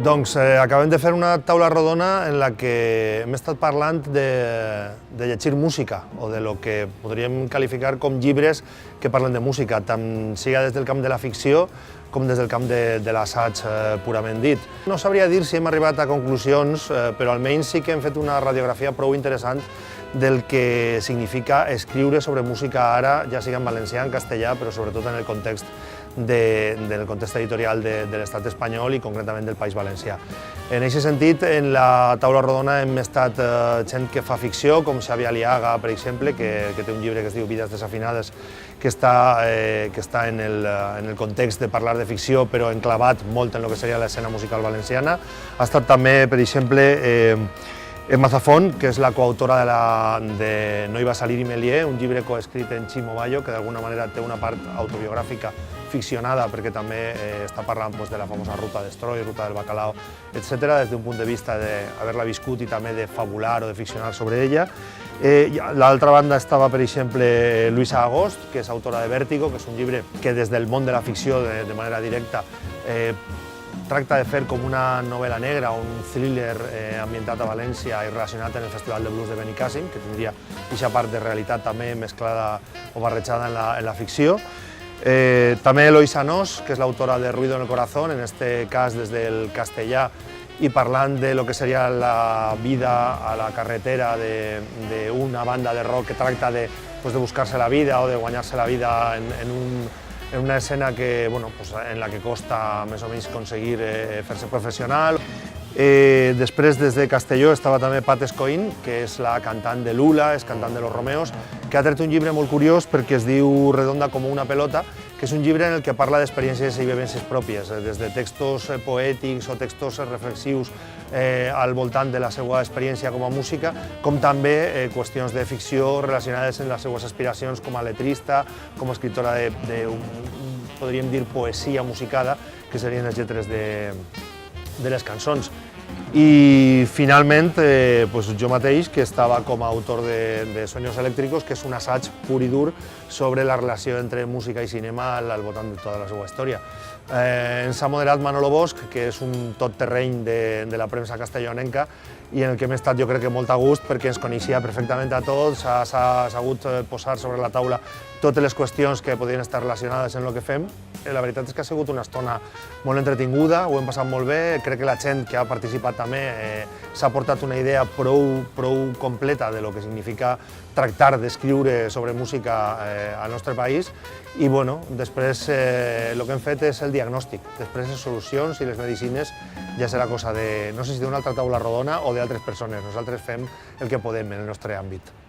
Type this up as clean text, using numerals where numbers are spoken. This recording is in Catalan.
Acabem de fer una taula rodona en la que hem estat parlant de llegir música o de lo que podríem qualificar com llibres que parlen de música, tant siga des del camp de la ficció com des del camp de l'assaig purament dit. No sabria dir si hem arribat a conclusions, però almenys sí que hem fet una radiografia prou interessant del que significa escriure sobre música ara, ja sigui en valencià, en castellà, però sobretot en el context del context editorial de l'estat espanyol i concretament del País Valencià. En aquest sentit, en la taula rodona hem estat gent que fa ficció, com Xavi Aliaga, per exemple, que té un llibre que es diu Vides desafinades, que està en el context de parlar de ficció, però enclavat molt en el que seria l'escena musical valenciana. Ha estat també, per exemple, Emma Zafón, que és la coautora de No iba a salir y me lié, un llibre coescrit en Ximo Bayo, que d'alguna manera té una part autobiogràfica ficcionada, perquè també està parlant de la famosa ruta d'Estroi, ruta del Bacalao, etc., des d'un punt de vista d'haver-la viscut i també de fabular o de ficcionar sobre ella. L'altra banda estava, per exemple, Luisa Agost, que és autora de Vértigo, que és un llibre que des del món de la ficció, de manera directa, tracta de fer com una novel·la negra, un thriller ambientat a València i relacionat amb el Festival de Blues de Benicàssim, que tindria aquesta part de realitat també mesclada o barrejada en la ficció. També Eloisa Nos, que és l'autora de Ruido en el corazón, en aquest cas des del castellà, i parlant de lo que seria la vida a la carretera d'una banda de rock que tracta de buscar-se la vida o de guanyar-se la vida en una escena en la que costa més o menys aconseguir fer-se professional. Després, des de Castelló, estava també Pat Escoín, que és la cantant de Lula, és cantant de Los Romeos, que ha tret un llibre molt curiós perquè es diu Redonda como una pelota, que és un llibre en el que parla d'experiències i vivències pròpies, des de textos poètics o textos reflexius al voltant de la seva experiència com a música, com també qüestions de ficció relacionades amb les seues aspiracions com a letrista, com a escriptora podríem dir, poesia musicada, que serien les lletres de les cançons. I finalment, jo mateix, que estava com a autor de Sueños Eléctricos, que és un assaig pur i dur sobre la relació entre música i cinema al voltant de tota la seva història. Ens ha moderat Manolo Bosch, que és un totterreny de la premsa castellonenca i en el que hem estat, jo crec que molt a gust, perquè ens coneixia perfectament a tots, s'ha sabut posar sobre la taula totes les qüestions que podien estar relacionades amb el que fem. La veritat és que ha sigut una estona molt entretinguda, ho hem passat molt bé, crec que la gent que ha participat també s'ha portat una idea prou completa de lo que significa tractar d'escriure sobre música al nostre país i després el que hem fet és el diagnòstic, després les solucions i les medicines ja serà cosa de, no sé si d'una altra taula rodona o d'altres persones, nosaltres fem el que podem en el nostre àmbit.